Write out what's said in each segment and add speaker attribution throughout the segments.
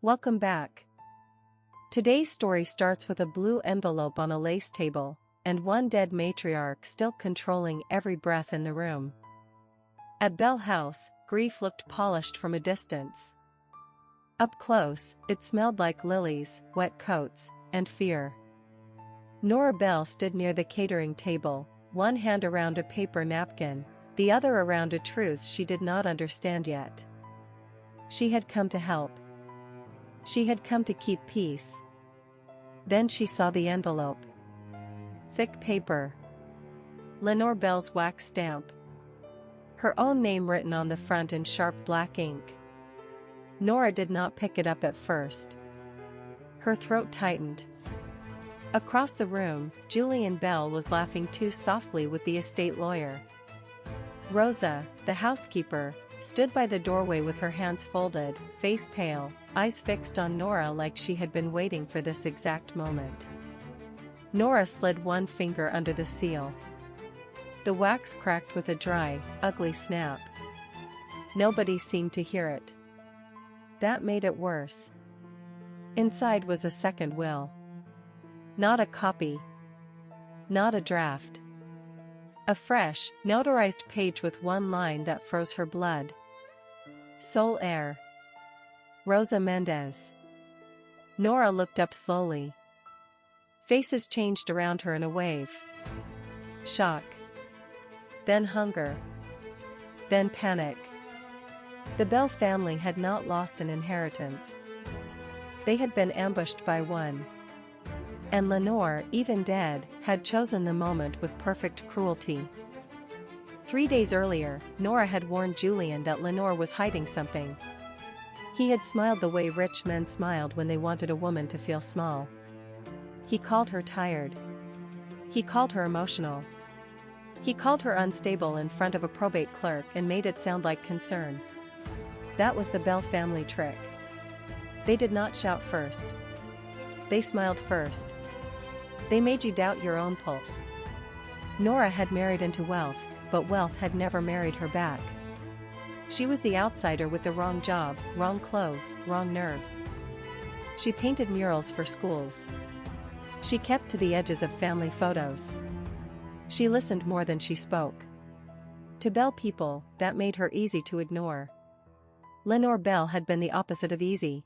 Speaker 1: Welcome back. Today's story starts with a blue envelope on a lace table, and one dead matriarch still controlling every breath in the room. At Bell House, grief looked polished from a distance. Up close, it smelled like lilies, wet coats, and fear. Nora Bell stood near the catering table, one hand around a paper napkin, the other around a truth she did not understand yet. She had come to help. She had come to keep peace. Then she saw the envelope. Thick paper. Lenore Bell's wax stamp. Her own name written on the front in sharp black ink. Nora did not pick it up at first. Her throat tightened. Across the room, Julian Bell was laughing too softly with the estate lawyer. Rosa, the housekeeper, stood by the doorway with her hands folded, face pale, eyes fixed on Nora like she had been waiting for this exact moment. Nora slid one finger under the seal. The wax cracked with a dry, ugly snap. Nobody seemed to hear it. That made it worse. Inside was a second will. Not a copy. Not a draft. A fresh, notarized page with one line that froze her blood. Sole heir. Rosa Mendez. Nora looked up slowly. Faces changed around her in a wave. Shock. Then hunger. Then panic. The Bell family had not lost an inheritance. They had been ambushed by one. And Lenore, even dead, had chosen the moment with perfect cruelty. 3 days earlier, Nora had warned Julian that Lenore was hiding something. He had smiled the way rich men smiled when they wanted a woman to feel small. He called her tired. He called her emotional. He called her unstable in front of a probate clerk and made it sound like concern. That was the Bell family trick. They did not shout first. They smiled first. They made you doubt your own pulse. Nora had married into wealth, but wealth had never married her back. She was the outsider with the wrong job, wrong clothes, wrong nerves. She painted murals for schools. She kept to the edges of family photos. She listened more than she spoke. To Bell people, that made her easy to ignore. Lenore Bell had been the opposite of easy.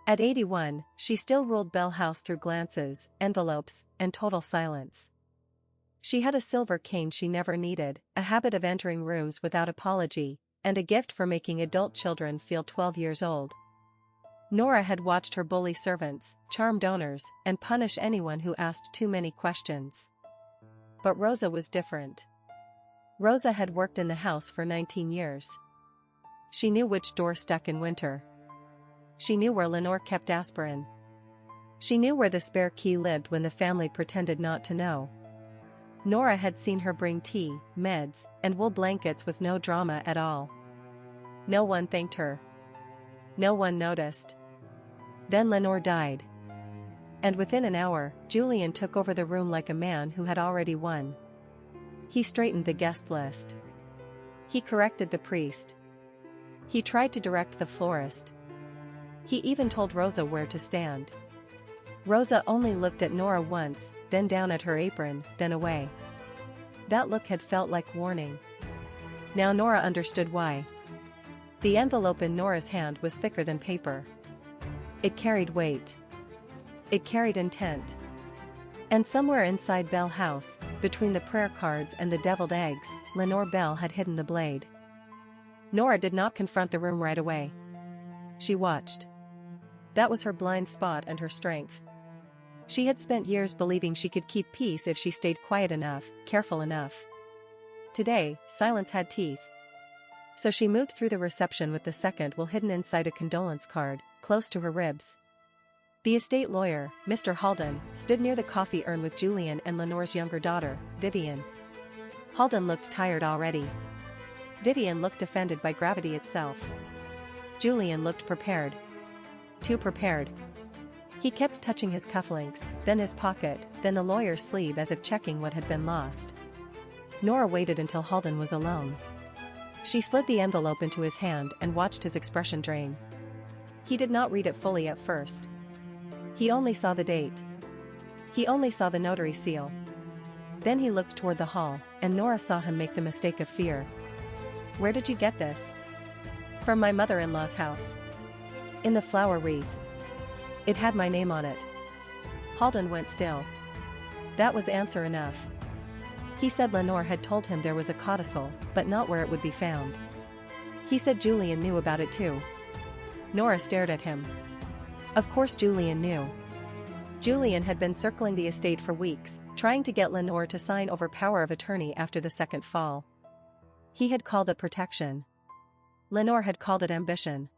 Speaker 1: At 81, she still ruled Bell House through glances, envelopes, and total silence. She had a silver cane she never needed, a habit of entering rooms without apology, and a gift for making adult children feel 12 years old. Nora had watched her bully servants, charm donors, and punish anyone who asked too many questions. But Rosa was different. Rosa had worked in the house for 19 years. She knew which door stuck in winter. She knew where Lenore kept aspirin. She knew where the spare key lived when the family pretended not to know. Nora had seen her bring tea, meds, and wool blankets with no drama at all. No one thanked her. No one noticed. Then Lenore died. And within an hour, Julian took over the room like a man who had already won. He straightened the guest list. He corrected the priest. He tried to direct the florist. He even told Rosa where to stand. Rosa only looked at Nora once, then down at her apron, then away. That look had felt like warning. Now Nora understood why. The envelope in Nora's hand was thicker than paper. It carried weight. It carried intent. And somewhere inside Bell House, between the prayer cards and the deviled eggs, Lenore Bell had hidden the blade. Nora did not confront the room right away. She watched. That was her blind spot and her strength. She had spent years believing she could keep peace if she stayed quiet enough, careful enough. Today, silence had teeth. So she moved through the reception with the second will hidden inside a condolence card, close to her ribs. The estate lawyer, Mr. Halden, stood near the coffee urn with Julian and Lenore's younger daughter, Vivian. Halden looked tired already. Vivian looked offended by gravity itself. Julian looked prepared. Too prepared. He kept touching his cufflinks, then his pocket, then the lawyer's sleeve as if checking what had been lost. Nora waited until Halden was alone. She slid the envelope into his hand and watched his expression drain. He did not read it fully at first. He only saw the date. He only saw the notary seal. Then he looked toward the hall, and Nora saw him make the mistake of fear. "Where did you get this?" "From my mother-in-law's house. In the flower wreath. It had my name on it." Halden went still. That was answer enough. He said Lenore had told him there was a codicil, but not where it would be found. He said Julian knew about it too. Nora stared at him. Of course Julian knew. Julian had been circling the estate for weeks, trying to get Lenore to sign over power of attorney after the second fall. He had called it protection. Lenore had called it ambition.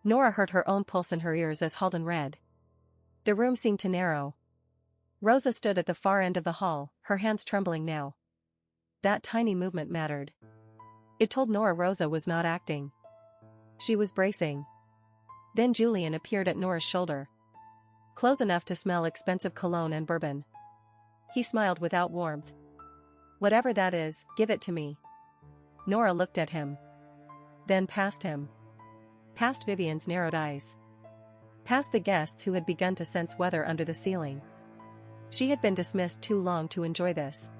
Speaker 1: Nora heard her own pulse in her ears as Halden read. The room seemed to narrow. Rosa stood at the far end of the hall, her hands trembling now. That tiny movement mattered. It told Nora Rosa was not acting. She was bracing. Then Julian appeared at Nora's shoulder. Close enough to smell expensive cologne and bourbon. He smiled without warmth. "Whatever that is, give it to me." Nora looked at him. Then past him. Past Vivian's narrowed eyes. Past the guests who had begun to sense weather under the ceiling. She had been dismissed too long to enjoy this.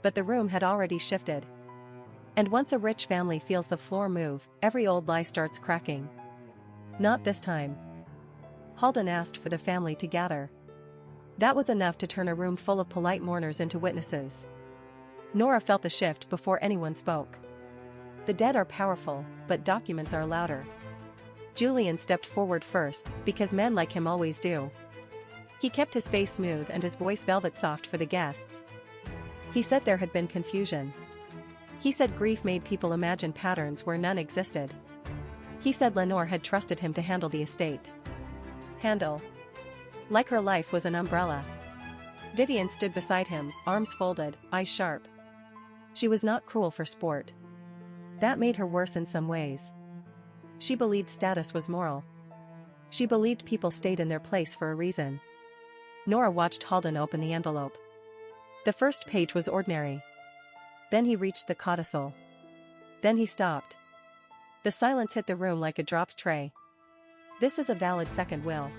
Speaker 1: But the room had already shifted. And once a rich family feels the floor move, every old lie starts cracking. Not this time. Halden asked for the family to gather. That was enough to turn a room full of polite mourners into witnesses. Nora felt the shift before anyone spoke. The dead are powerful, but documents are louder. Julian stepped forward first, because men like him always do. He kept his face smooth and his voice velvet soft for the guests. He said there had been confusion. He said grief made people imagine patterns where none existed. He said Lenore had trusted him to handle the estate. Handle. Like her life was an umbrella. Vivian stood beside him, arms folded, eyes sharp. She was not cruel for sport. That made her worse in some ways. She believed status was moral. She believed people stayed in their place for a reason. Nora watched Halden open the envelope. The first page was ordinary. Then he reached the codicil. Then he stopped. The silence hit the room like a dropped tray. This is a valid second will.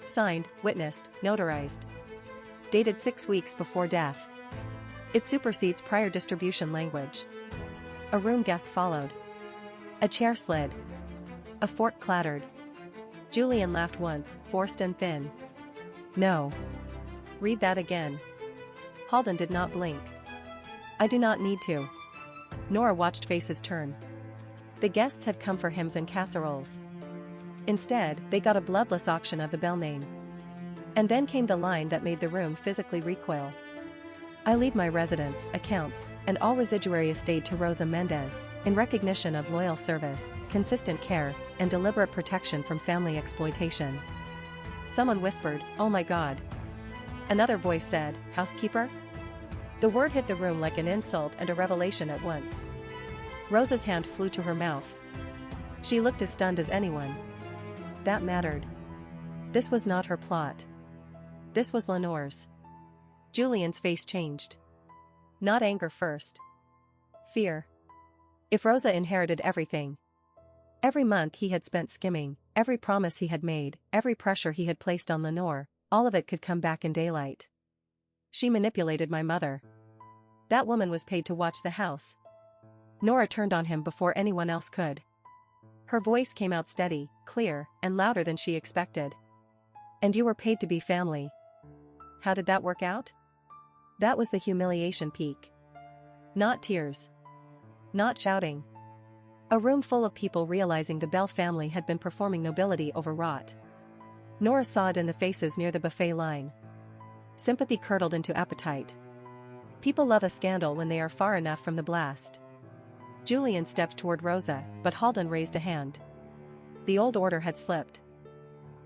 Speaker 1: Signed, witnessed, notarized. Dated 6 weeks before death. It supersedes prior distribution language. A room guest followed. A chair slid. A fork clattered. Julian laughed once, forced and thin. "No. Read that again." Halden did not blink. "I do not need to." Nora watched faces turn. The guests had come for hymns and casseroles. Instead, they got a bloodless auction of the bell name. And then came the line that made the room physically recoil. "I leave my residence, accounts, and all residuary estate to Rosa Mendez, in recognition of loyal service, consistent care, and deliberate protection from family exploitation." Someone whispered, "Oh my God." Another voice said, "Housekeeper?" The word hit the room like an insult and a revelation at once. Rosa's hand flew to her mouth. She looked as stunned as anyone. That mattered. This was not her plot. This was Lenore's. Julian's face changed. Not anger first. Fear. If Rosa inherited everything. Every month he had spent skimming, every promise he had made, every pressure he had placed on Lenore, all of it could come back in daylight. She manipulated my mother. That woman was paid to watch the house. Nora turned on him before anyone else could. Her voice came out steady, clear, and louder than she expected. "And you were paid to be family. How did that work out?" That was the humiliation peak. Not tears. Not shouting. A room full of people realizing the Bell family had been performing nobility overwrought. Nora saw it in the faces near the buffet line. Sympathy curdled into appetite. People love a scandal when they are far enough from the blast. Julian stepped toward Rosa, but Halden raised a hand. The old order had slipped.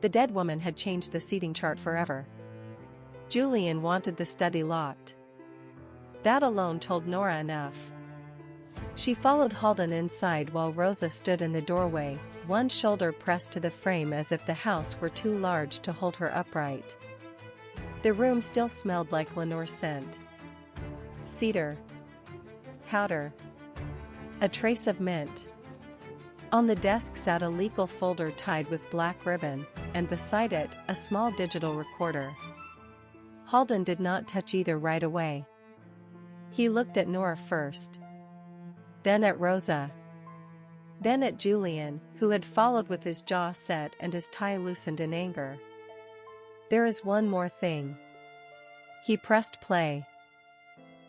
Speaker 1: The dead woman had changed the seating chart forever. Julian wanted the study locked. That alone told Nora enough. She followed Halden inside while Rosa stood in the doorway, one shoulder pressed to the frame as if the house were too large to hold her upright. The room still smelled like Lenore's scent. Cedar. Powder. A trace of mint. On the desk sat a legal folder tied with black ribbon, and beside it, a small digital recorder. Halden did not touch either right away. He looked at Nora first. Then at Rosa. Then at Julian, who had followed with his jaw set and his tie loosened in anger. "There is one more thing." He pressed play.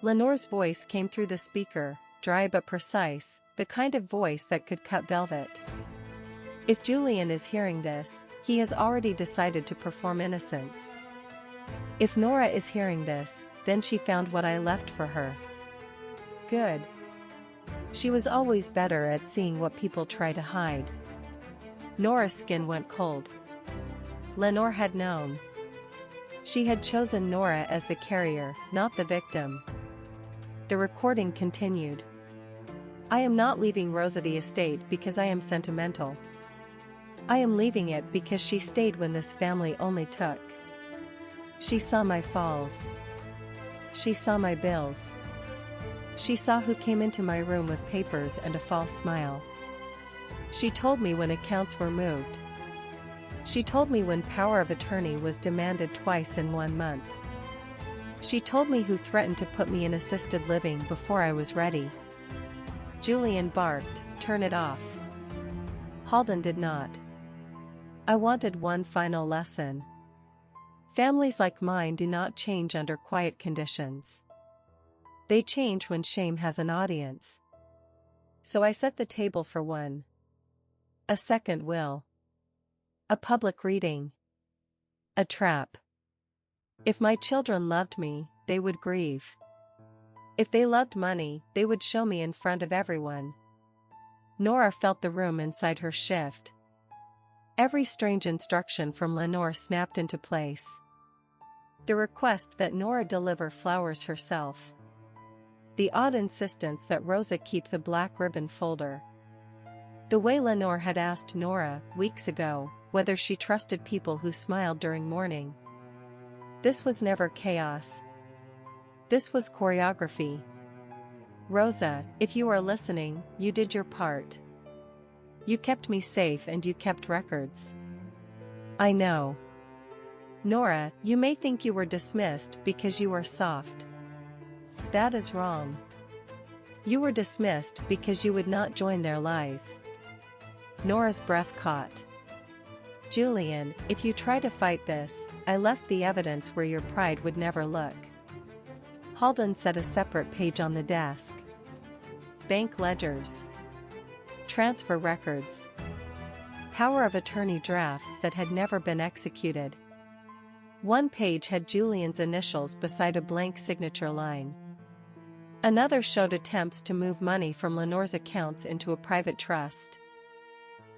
Speaker 1: Lenore's voice came through the speaker, dry but precise, the kind of voice that could cut velvet. "If Julian is hearing this, he has already decided to perform innocence. If Nora is hearing this, then she found what I left for her. Good. She was always better at seeing what people try to hide." Nora's skin went cold. Lenore had known. She had chosen Nora as the carrier, not the victim. The recording continued. "I am not leaving Rosa the estate because I am sentimental. I am leaving it because she stayed when this family only took. She saw my falls. She saw my bills. She saw who came into my room with papers and a false smile. She told me when accounts were moved. She told me when power of attorney was demanded twice in 1 month. She told me who threatened to put me in assisted living before I was ready." Julian barked, "Turn it off." Halden did not. "I wanted one final lesson. Families like mine do not change under quiet conditions. They change when shame has an audience. So I set the table for one. A second will. A public reading. A trap. If my children loved me, they would grieve. If they loved money, they would show me in front of everyone." Nora felt the room inside her shift. Every strange instruction from Lenore snapped into place. The request that Nora deliver flowers herself. The odd insistence that Rosa keep the black ribbon folder. The way Lenore had asked Nora, weeks ago, whether she trusted people who smiled during mourning. This was never chaos. This was choreography. "Rosa, if you are listening, you did your part. You kept me safe and you kept records. I know. Nora, you may think you were dismissed because you are soft. That is wrong. You were dismissed because you would not join their lies." Nora's breath caught. "Julian, if you try to fight this, I left the evidence where your pride would never look." Halden set a separate page on the desk. Bank ledgers. Transfer records. Power of attorney drafts that had never been executed. One page had Julian's initials beside a blank signature line. Another showed attempts to move money from Lenore's accounts into a private trust.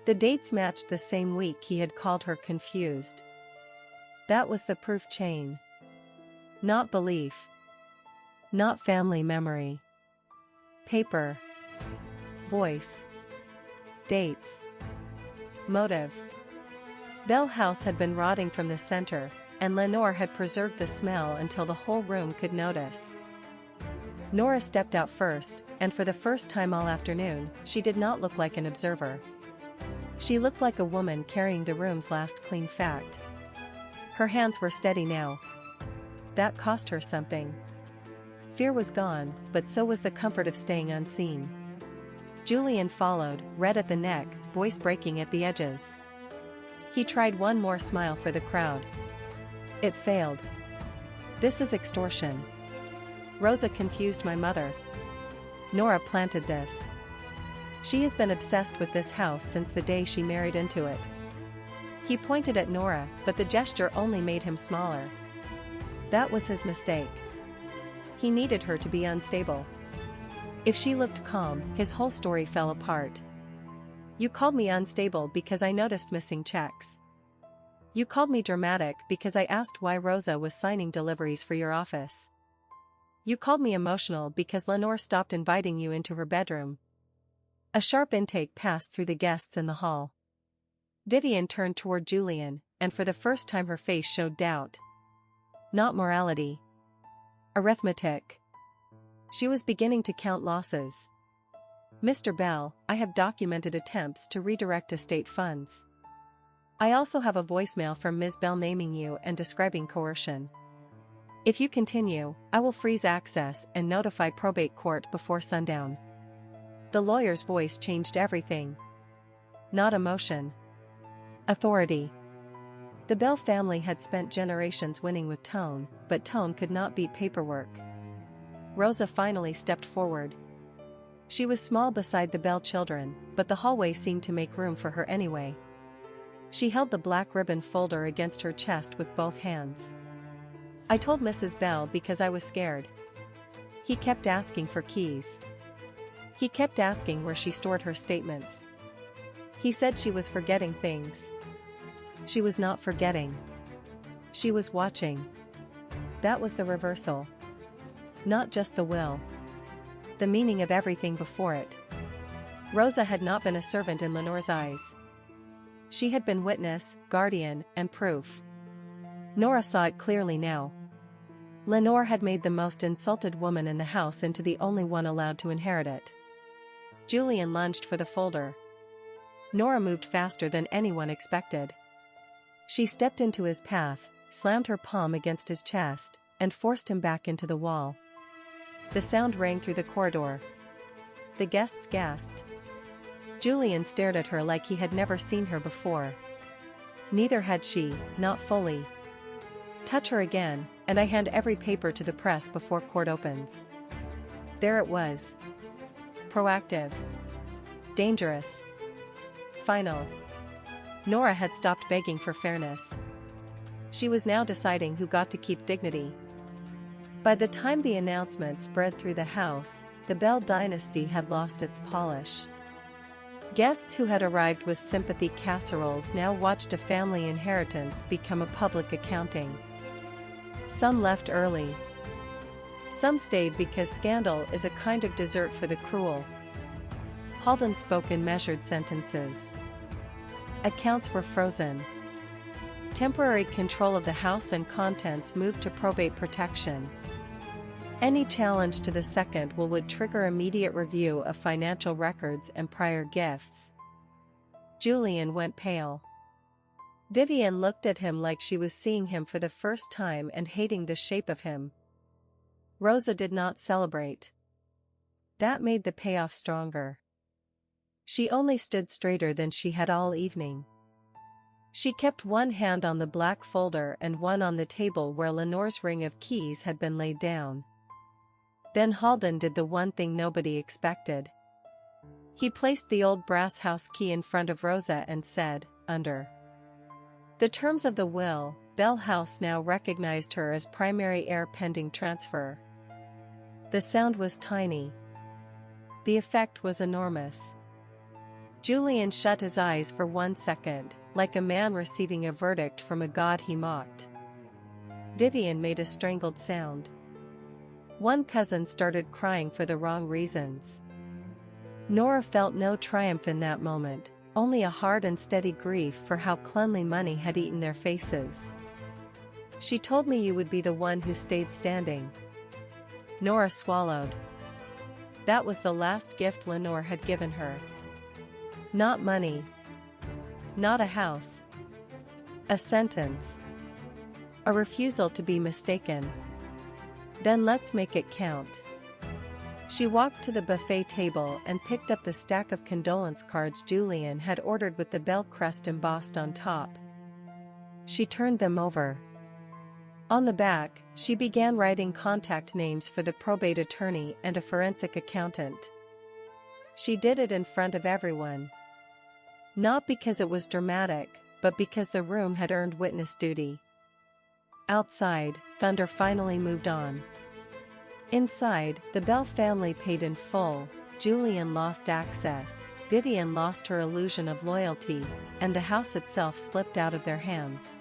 Speaker 1: The dates matched the same week he had called her confused. That was the proof chain. Not belief. Not family memory. Paper. Voice. Dates. Motive. Bell House had been rotting from the center, and Lenore had preserved the smell until the whole room could notice. Nora stepped out first, and for the first time all afternoon, she did not look like an observer. She looked like a woman carrying the room's last clean fact. Her hands were steady now. That cost her something. Fear was gone, but so was the comfort of staying unseen. Julian followed, red at the neck, voice breaking at the edges. He tried one more smile for the crowd. It failed. "This is extortion. Rosa confused my mother. Nora planted this. She has been obsessed with this house since the day she married into it." He pointed at Nora, but the gesture only made him smaller. That was his mistake. He needed her to be unstable. If she looked calm, his whole story fell apart. "You called me unstable because I noticed missing checks. You called me dramatic because I asked why Rosa was signing deliveries for your office. You called me emotional because Lenore stopped inviting you into her bedroom." A sharp intake passed through the guests in the hall. Vivian turned toward Julian, and for the first time her face showed doubt. Not morality. Arithmetic. She was beginning to count losses. Mr. Bell, I have documented attempts to redirect estate funds. I also have a voicemail from Ms. Bell naming you and describing coercion. If you continue, I will freeze access and notify probate court before sundown." The lawyer's voice changed everything. Not emotion. Authority. The Bell family had spent generations winning with tone, but tone could not beat paperwork. Rosa finally stepped forward. She was small beside the Bell children, but the hallway seemed to make room for her anyway. She held the black ribbon folder against her chest with both hands. "I told Mrs. Bell because I was scared. He kept asking for keys. He kept asking where she stored her statements. He said she was forgetting things. She was not forgetting. She was watching. That was the reversal. Not just the will. The meaning of everything before it." Rosa had not been a servant in Lenore's eyes. She had been witness, guardian, and proof. Nora saw it clearly now. Lenore had made the most insulted woman in the house into the only one allowed to inherit it. Julian lunged for the folder. Nora moved faster than anyone expected. She stepped into his path, slammed her palm against his chest, and forced him back into the wall. The sound rang through the corridor. The guests gasped. Julian stared at her like he had never seen her before. Neither had she, not fully. "Touch her again, and I hand every paper to the press before court opens." There it was. Proactive. Dangerous. Final. Nora had stopped begging for fairness. She was now deciding who got to keep dignity. By the time the announcement spread through the house, the Bell dynasty had lost its polish. Guests who had arrived with sympathy casseroles now watched a family inheritance become a public accounting. Some left early. Some stayed because scandal is a kind of dessert for the cruel. Halden spoke in measured sentences. Accounts were frozen. Temporary control of the house and contents moved to probate protection. Any challenge to the second will would trigger immediate review of financial records and prior gifts. Julian went pale. Vivian looked at him like she was seeing him for the first time and hating the shape of him. Rosa did not celebrate. That made the payoff stronger. She only stood straighter than she had all evening. She kept one hand on the black folder and one on the table where Lenore's ring of keys had been laid down. Then Halden did the one thing nobody expected. He placed the old brass house key in front of Rosa and said, "Under the terms of the will, Bell House now recognized her as primary heir pending transfer." The sound was tiny. The effect was enormous. Julian shut his eyes for 1 second, like a man receiving a verdict from a god he mocked. Vivian made a strangled sound. One cousin started crying for the wrong reasons. Nora felt no triumph in that moment, only a hard and steady grief for how cleanly money had eaten their faces. "She told me you would be the one who stayed standing." Nora swallowed. That was the last gift Lenore had given her. Not money. Not a house. A sentence. A refusal to be mistaken. Then let's make it count. She walked to the buffet table and picked up the stack of condolence cards Julian had ordered with the Bell crest embossed on top. She turned them over. On the back, she began writing contact names for the probate attorney and a forensic accountant. She did it in front of everyone. Not because it was dramatic, but because the room had earned witness duty. Outside, thunder finally moved on. Inside, the Bell family paid in full, Julian lost access, Vivian lost her illusion of loyalty, and the house itself slipped out of their hands.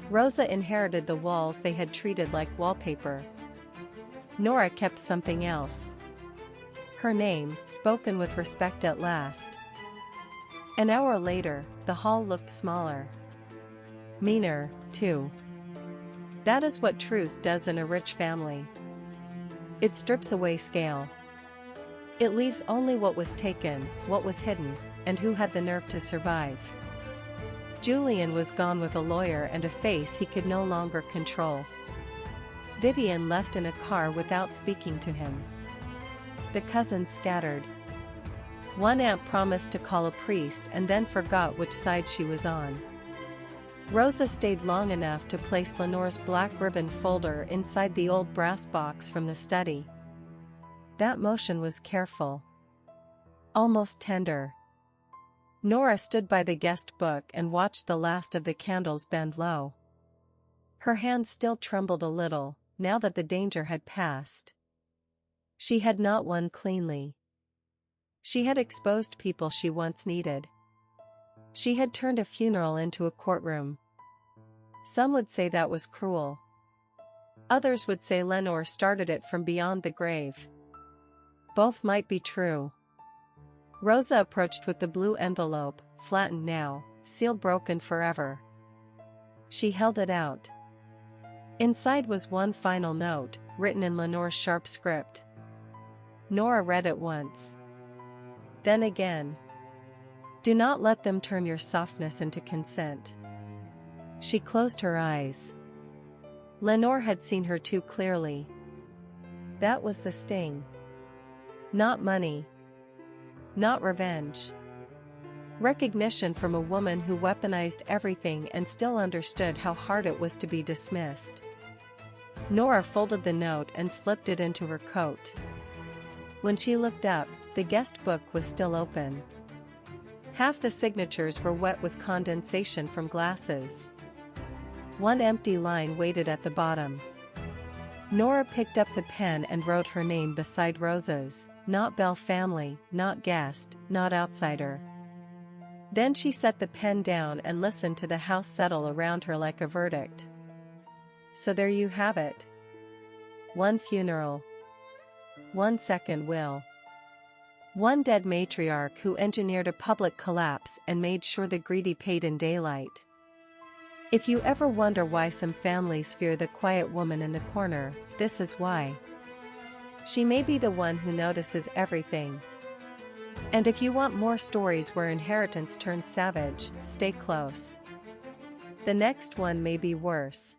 Speaker 1: Rosa inherited the walls they had treated like wallpaper. Nora kept something else. Her name, spoken with respect at last. An hour later, the hall looked smaller. Meaner, too. That is what truth does in a rich family. It strips away scale. It leaves only what was taken, what was hidden, and who had the nerve to survive. Julian was gone with a lawyer and a face he could no longer control. Vivian left in a car without speaking to him. The cousins scattered. One aunt promised to call a priest and then forgot which side she was on. Rosa stayed long enough to place Lenore's black ribbon folder inside the old brass box from the study. That motion was careful. Almost tender. Nora stood by the guest book and watched the last of the candles bend low. Her hand still trembled a little, now that the danger had passed. She had not won cleanly. She had exposed people she once needed. She had turned a funeral into a courtroom. Some would say that was cruel. Others would say Lenore started it from beyond the grave. Both might be true. Rosa approached with the blue envelope, flattened now, seal broken forever. She held it out. Inside was one final note, written in Lenore's sharp script. Nora read it once. Then again. Do not let them turn your softness into consent. She closed her eyes. Lenore had seen her too clearly. That was the sting. Not money. Not revenge. Recognition from a woman who weaponized everything and still understood how hard it was to be dismissed. Nora folded the note and slipped it into her coat. When she looked up, the guest book was still open. Half the signatures were wet with condensation from glasses. One empty line waited at the bottom. Nora picked up the pen and wrote her name beside Rosa's, not Bell family, not guest, not outsider. Then she set the pen down and listened to the house settle around her like a verdict. So there you have it. One funeral. One second will. One dead matriarch who engineered a public collapse and made sure the greedy paid in daylight. If you ever wonder why some families fear the quiet woman in the corner, this is why. She may be the one who notices everything. And if you want more stories where inheritance turns savage, stay close. The next one may be worse.